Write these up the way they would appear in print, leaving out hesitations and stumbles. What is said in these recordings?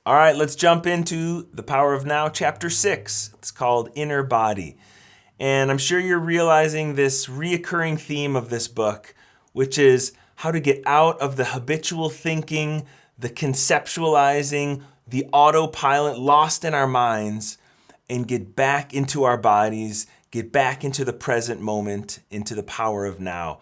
All right, let's jump into The Power of Now, Chapter 6. It's called Inner Body. And I'm sure you're realizing this reoccurring theme of this book, which is how to get out of the habitual thinking, the conceptualizing, the autopilot lost in our minds, and get back into our bodies, get back into the present moment, into the power of now.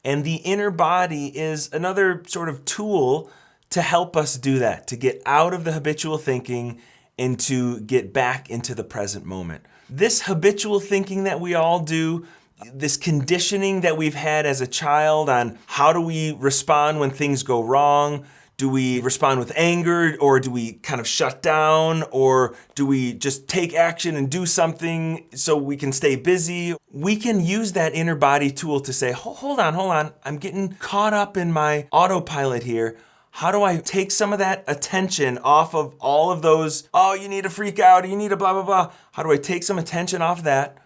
And the inner body is another sort of tool to help us do that, to get out of the habitual thinking and to get back into the present moment. This habitual thinking that we all do, this conditioning that we've had as a child on how do we respond when things go wrong? Do we respond with anger, or do we kind of shut down, or do we just take action and do something so we can stay busy? We can use that inner body tool to say, hold on, I'm getting caught up in my autopilot here. How do I take some of that attention off of all of those, oh, you need to freak out, you need to blah, blah, blah. How do I take some attention off that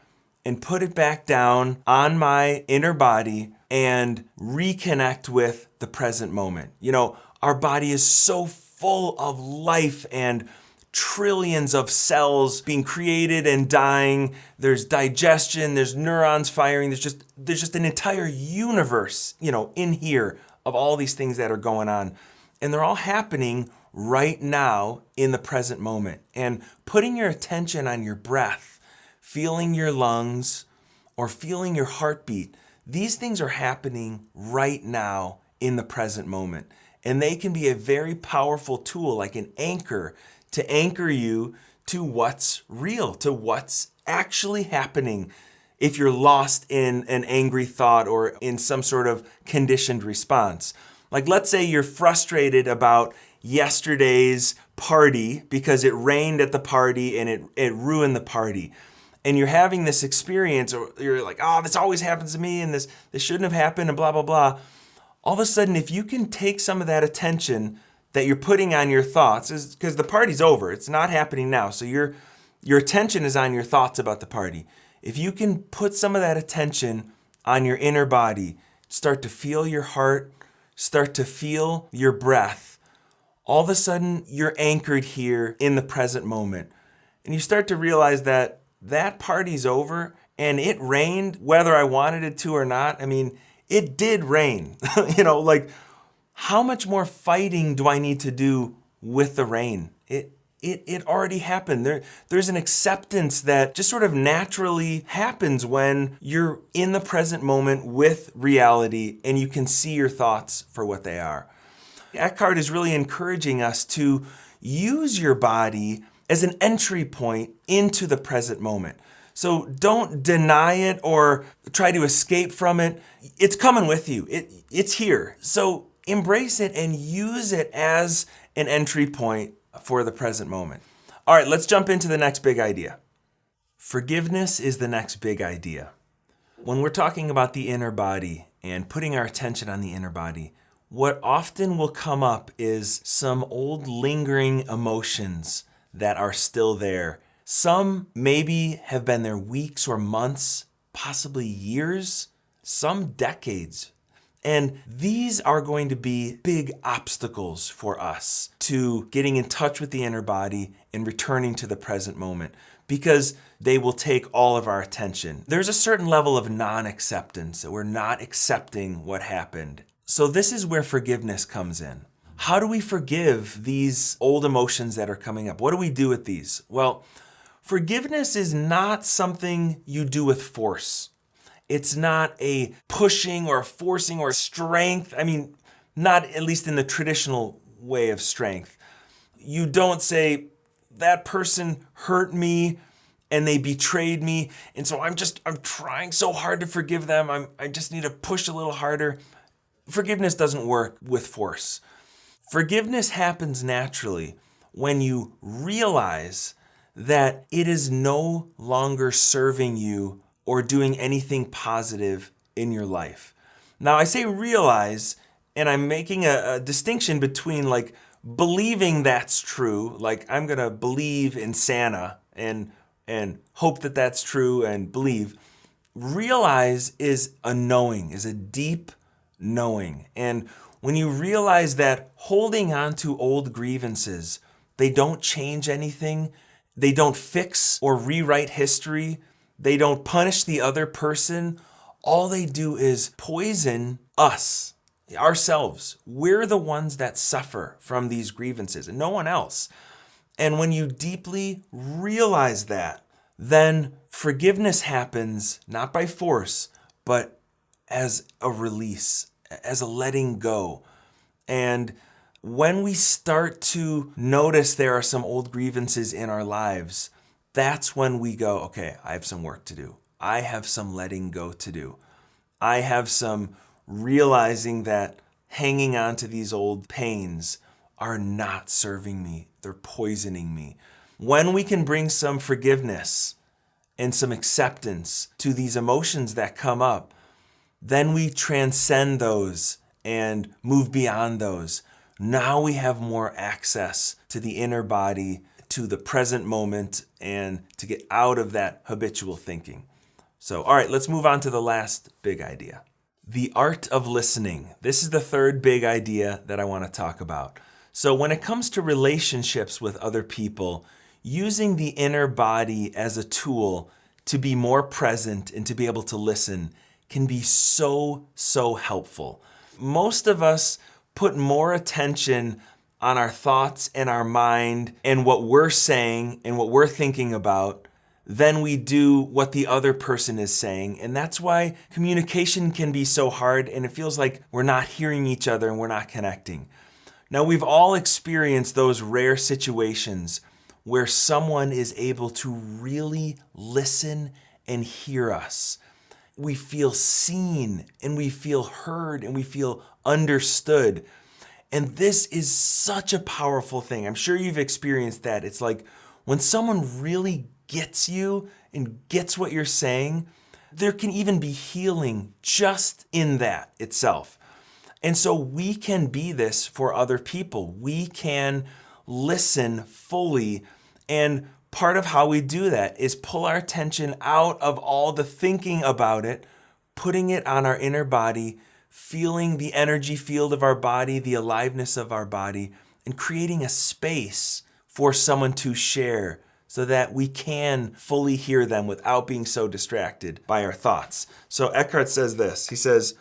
and put it back down on my inner body and reconnect with the present moment? You know, our body is so full of life and trillions of cells being created and dying. There's digestion, there's neurons firing, there's just an entire universe, in here of all these things that are going on. And they're all happening right now in the present moment. And putting your attention on your breath, feeling your lungs, or feeling your heartbeat, these things are happening right now in the present moment. And they can be a very powerful tool, like an anchor, to anchor you to what's real, to what's actually happening if you're lost in an angry thought or in some sort of conditioned response. Like, let's say you're frustrated about yesterday's party because it rained at the party and it ruined the party. And you're having this experience, or you're like, oh, this always happens to me and this shouldn't have happened and blah, blah, blah. All of a sudden, if you can take some of that attention that you're putting on your thoughts, because the party's over, it's not happening now. So your attention is on your thoughts about the party. If you can put some of that attention on your inner body, start to feel your heart, start to feel your breath, all of a sudden you're anchored here in the present moment. And you start to realize that party's over and it rained whether I wanted it to or not. I mean, it did rain. Like, how much more fighting do I need to do with the rain? It already happened. There's an acceptance that just sort of naturally happens when you're in the present moment with reality and you can see your thoughts for what they are. Eckhart is really encouraging us to use your body as an entry point into the present moment. So don't deny it or try to escape from it. It's coming with you. It's here. So embrace it and use it as an entry point for the present moment. All right, let's jump into the next big idea. Forgiveness is the next big idea. When we're talking about the inner body and putting our attention on the inner body, what often will come up is some old lingering emotions that are still there. Some maybe have been there weeks or months, possibly years, some decades. And these are going to be big obstacles for us to getting in touch with the inner body and returning to the present moment, because they will take all of our attention. There's a certain level of non-acceptance, that we're not accepting what happened. So this is where forgiveness comes in. How do we forgive these old emotions that are coming up? What do we do with these? Well, forgiveness is not something you do with force. It's not a pushing or forcing or strength. I mean, not at least in the traditional way of strength. You don't say, that person hurt me and they betrayed me, and so I'm trying so hard to forgive them. I just need to push a little harder. Forgiveness doesn't work with force. Forgiveness happens naturally when you realize that it is no longer serving you or doing anything positive in your life. Now, I say realize, and I'm making a distinction between like believing that's true, like I'm gonna believe in Santa and hope that that's true and believe. Realize is a knowing, is a deep knowing. And when you realize that holding on to old grievances They don't change anything. They don't fix or rewrite history. They don't punish the other person. All they do is poison us, ourselves. We're the ones that suffer from these grievances and no one else. And when you deeply realize that, then forgiveness happens not by force, but as a release, as a letting go. And when we start to notice there are some old grievances in our lives, that's when we go, okay, I have some work to do. I have some letting go to do. I have some realizing that hanging on to these old pains are not serving me. They're poisoning me. When we can bring some forgiveness and some acceptance to these emotions that come up, then we transcend those and move beyond those. Now we have more access to the inner body, to the present moment, and to get out of that habitual thinking. So, all right, let's move on to the last big idea. The art of listening. This is the third big idea that I want to talk about. So when it comes to relationships with other people, using the inner body as a tool to be more present and to be able to listen can be so helpful. Most of us put more attention on our thoughts and our mind and what we're saying and what we're thinking about than we do what the other person is saying. And that's why communication can be so hard and it feels like we're not hearing each other and we're not connecting. Now, we've all experienced those rare situations where someone is able to really listen and hear us. We feel seen and we feel heard and we feel understood. And this is such a powerful thing. I'm sure you've experienced that. It's like when someone really gets you and gets what you're saying, there can even be healing just in that itself. And so we can be this for other people. We can listen fully. And part of how we do that is pull our attention out of all the thinking about it, putting it on our inner body, feeling the energy field of our body, the aliveness of our body, and creating a space for someone to share so that we can fully hear them without being so distracted by our thoughts. So Eckhart says this. He says,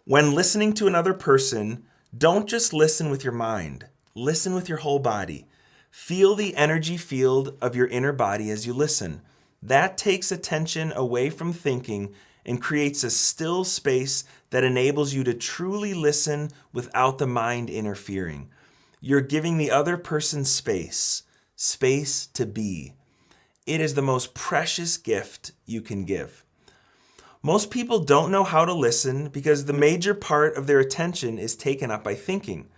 when listening to another person, don't just listen with your mind. Listen with your whole body. Feel the energy field of your inner body as you listen. That takes attention away from thinking and creates a still space that enables you to truly listen without the mind interfering. You're giving the other person space to be. It is the most precious gift you can give. Most people don't know how to listen because the major part of their attention is taken up by thinking.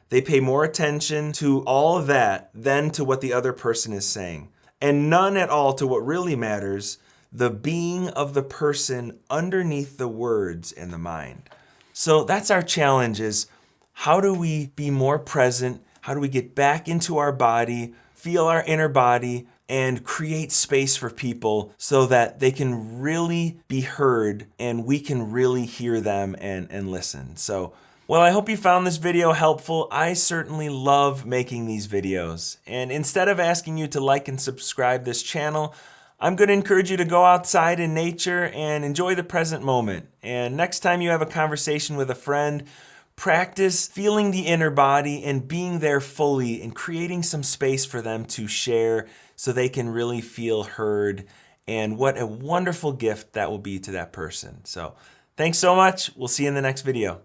They pay more attention to all of that than to what the other person is saying, and none at all to what really matters, the being of the person underneath the words in the mind. So that's our challenge, is how do we be more present? How do we get back into our body, feel our inner body, and create space for people so that they can really be heard and we can really hear them and listen. So, well, I hope you found this video helpful. I certainly love making these videos. And instead of asking you to like and subscribe this channel, I'm going to encourage you to go outside in nature and enjoy the present moment. And next time you have a conversation with a friend, practice feeling the inner body and being there fully and creating some space for them to share so they can really feel heard. And what a wonderful gift that will be to that person. So thanks so much. We'll see you in the next video.